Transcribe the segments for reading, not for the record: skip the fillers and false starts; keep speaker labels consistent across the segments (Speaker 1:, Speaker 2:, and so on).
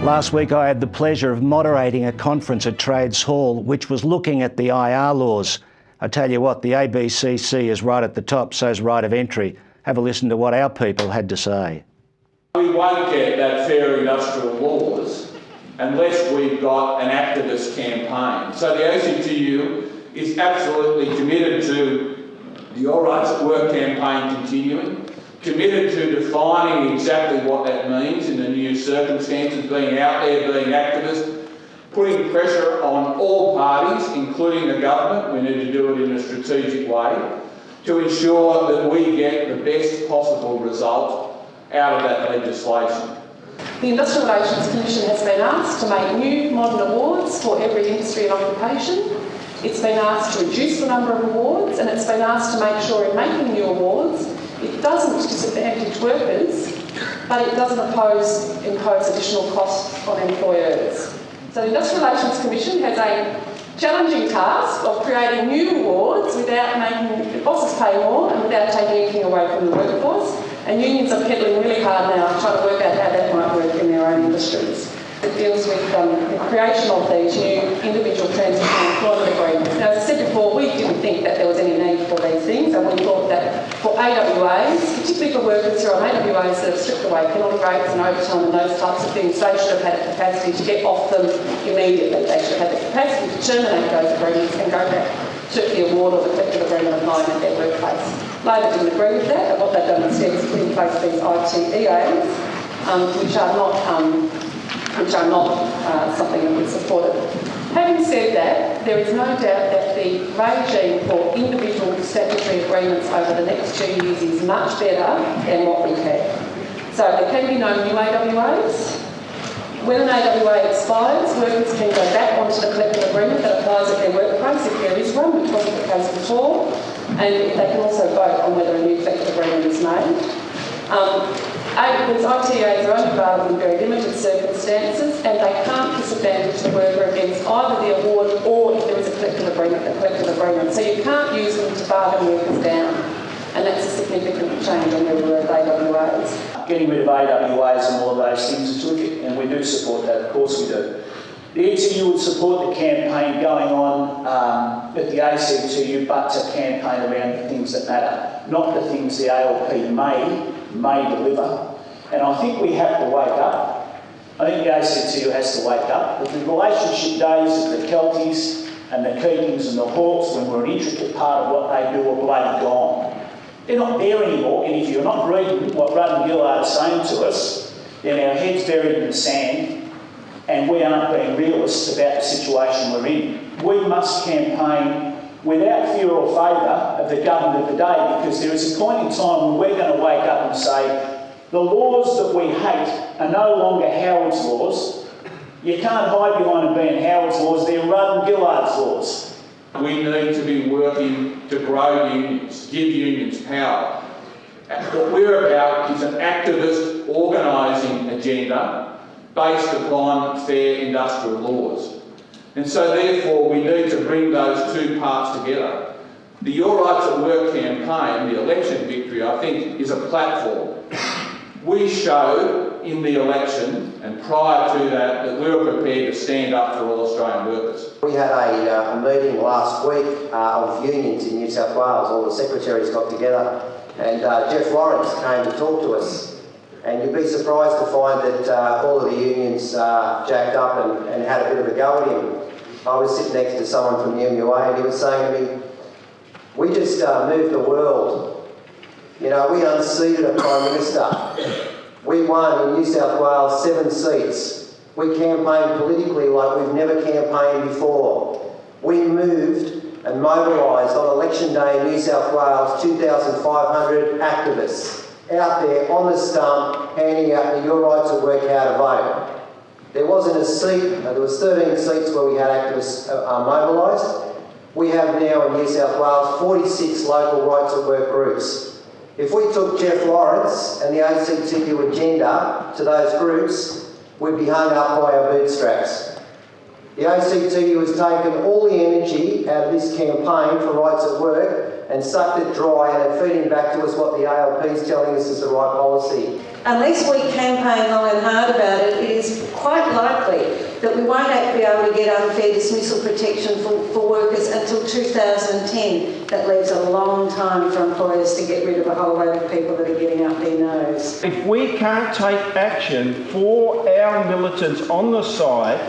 Speaker 1: Last week I had the pleasure of moderating a conference at Trades Hall which was looking at the IR laws. I tell you what, the ABCC is right at the top, so's right of entry. Have a listen to what our people had to say.
Speaker 2: We won't get that fair industrial laws unless we've got an activist campaign. So the ACTU is absolutely committed to the Your Rights at Work campaign continuing, committed to defining exactly what that means in the new circumstances, being out there, being activists, putting pressure on all parties, including the government. We need to do it in a strategic way to ensure that we get the best possible result out of that legislation.
Speaker 3: The Industrial Relations Commission has been asked to make new modern awards for every industry and occupation. It's been asked to reduce the number of awards, and it's been asked to make sure in making new awards it doesn't disadvantage workers, but it doesn't impose additional costs on employers. So the Industrial Relations Commission has a challenging task of creating new awards without making the bosses pay more and without taking anything away from the workforce. And unions are peddling really hard now, trying to work out how that might work in their own industries. It deals with the creation of these new individual transitional employment agreements. Now, as I said before, we didn't think that there was any need for these things, and we thought that for AWAs, particularly for workers who are on AWAs that have stripped away penalty rates and overtime and those types of things, they should have had the capacity to get off them immediately. They should have had the capacity to terminate those agreements and go back to the award or the collective agreement applying at their workplace. Labor didn't agree with that, and what they've done instead is put in place these ITEAs, which are not something that we supported. Having said that, there is no doubt that the regime for individual statutory agreements over the next 2 years is much better than what we've had. So there can be no new AWAs. When an AWA expires, workers can go back onto the collective agreement that applies at their workplace if there is one, which wasn't the case before, and they can also vote on whether a new collective agreement is made. These ITAs are only available in very limited circumstances, and they can't disadvantage the worker against either the award or, if there is a collective agreement, the collective agreement. So you can't use them to bargain workers down, and that's a significant change on where we were with AWAs.
Speaker 4: Getting rid of AWAs and all of those things is terrific, and we do support that, of course we do. The ETU would support the campaign going on at the ACTU, but to campaign around the things that matter, not the things the ALP may deliver. And I think we have to wake up. I think the ACTU has to wake up. That the relationship days of the Kelties and the Keatings and the Hawks, when we're an intricate part of what they do, are bloody gone. They're not there anymore, and if you're not reading what Rudd and Gillard's saying to us, then our head's buried in the sand, and we aren't being realists about the situation we're in. We must campaign without fear or favour of the government of the day, because there is a point in time when we're going to wake up and say, the laws that we hate are no longer Howard's laws. You can't hide behind them being Howard's laws, they're Rudd and Gillard's laws.
Speaker 2: We need to be working to grow unions, give unions power. What we're about is an activist organising agenda based upon fair industrial laws. And so therefore we need to bring those two parts together. The Your Rights at Work campaign, the election victory, I think, is a platform. We showed in the election and prior to that we were prepared to stand up for all Australian workers.
Speaker 5: We had a meeting last week of unions in New South Wales. All the secretaries got together, and Jeff Lawrence came to talk to us. And you'd be surprised to find that all of the unions jacked up and had a bit of a go at him. I was sitting next to someone from the MUA, and he was saying to me, we just moved the world. You know, we unseated a Prime Minister. We won in New South Wales 7 seats. We campaigned politically like we've never campaigned before. We moved and mobilised on election day in New South Wales 2,500 activists out there on the stump handing out the Your Rights at Work how to vote. There wasn't a seat, there was 13 seats where we had activists mobilised. We have now in New South Wales 46 local rights at work groups. If we took Jeff Lawrence and the ACTU agenda to those groups, we'd be hung up by our bootstraps. The ACTU has taken all the energy out of this campaign for rights at work and sucked it dry, and it's feeding back to us what the ALP is telling us is the right policy.
Speaker 6: unless we campaign long and hard about it, it is quite likely that we won't be able to get unfair dismissal protection for workers until 2010. That leaves a long time for employers to get rid of a whole load of people that are getting up their nose.
Speaker 7: If we can't take action for our militants on the site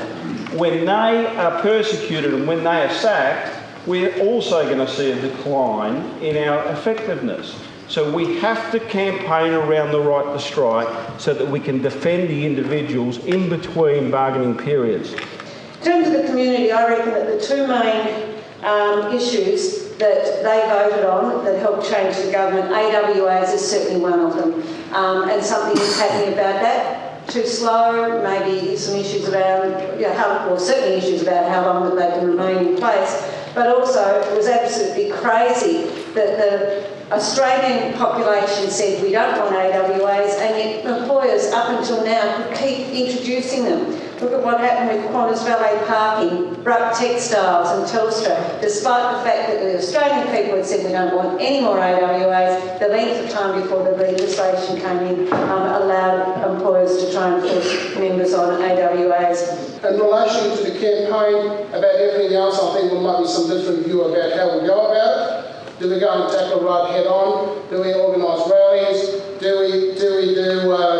Speaker 7: when they are persecuted and when they are sacked, we're also going to see a decline in our effectiveness. So we have to campaign around the right to strike so that we can defend the individuals in between bargaining periods.
Speaker 6: In terms of the community, I reckon that the two main issues that they voted on that helped change the government, AWAs is certainly one of them, and something is happening about that. Too slow, maybe some issues around, certainly issues about how long that they can remain in place, but also it was absolutely crazy that the Australian population said we don't want AWAs, and yet employers up until now could keep introducing them. Look at what happened with Qantas Valet Parking, Bruck Textiles and Telstra. Despite the fact that the Australian people had said we don't want any more AWAs, the length of time before the legislation came in allowed employers to try and force members on AWAs.
Speaker 8: In relation to the campaign about everything else, I think there might be some different view about how we go about it. Do we go and tackle right head on? Do we organise rallies? Do we do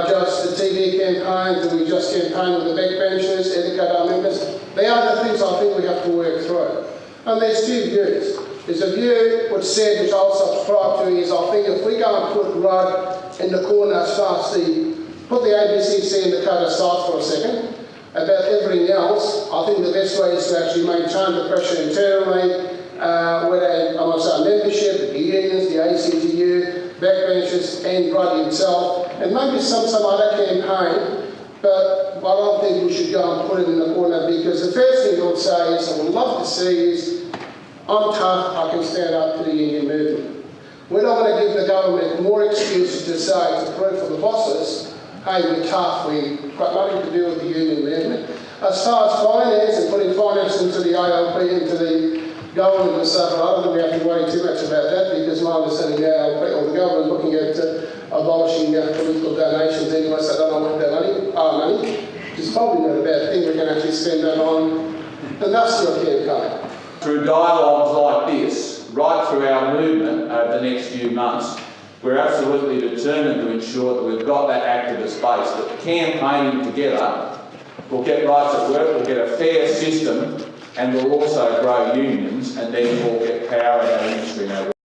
Speaker 8: just the TV campaign? Do we just campaign with the backbenchers, educate our members? They are the things I think we have to work through. And there's two views. There's a view which said, which I'll subscribe to, is I think if we go and put right in the corner, put the ABCC in the cut aside for a second, about everything else, I think the best way is to actually maintain the pressure internally, whether amongst our membership, the unions, the ACTU, backbenchers, and Ruddy himself, and maybe some other campaign, but I don't think we should go and put it in the corner, because the first thing I would say is, I would love to see is, I'm tough, I can stand up to the union movement. We're not going to give the government more excuses to say, to prove for the bosses, hey, we're tough, we've got nothing to do with the union movement. As far as finance and putting finance into the ALP, into the government and stuff, I don't think we have to worry too much about that, because my understanding now, or the government looking at abolishing political donations anyway, so I don't know what that money, which is probably not a bad thing. We can actually spend that on industrial campaign.
Speaker 2: Through dialogues like this, right through our movement over the next few months, we're absolutely determined to ensure that we've got that activist base, that campaigning together will get rights at work, we'll get a fair system, and we'll also grow unions, and then we'll get power in our industry.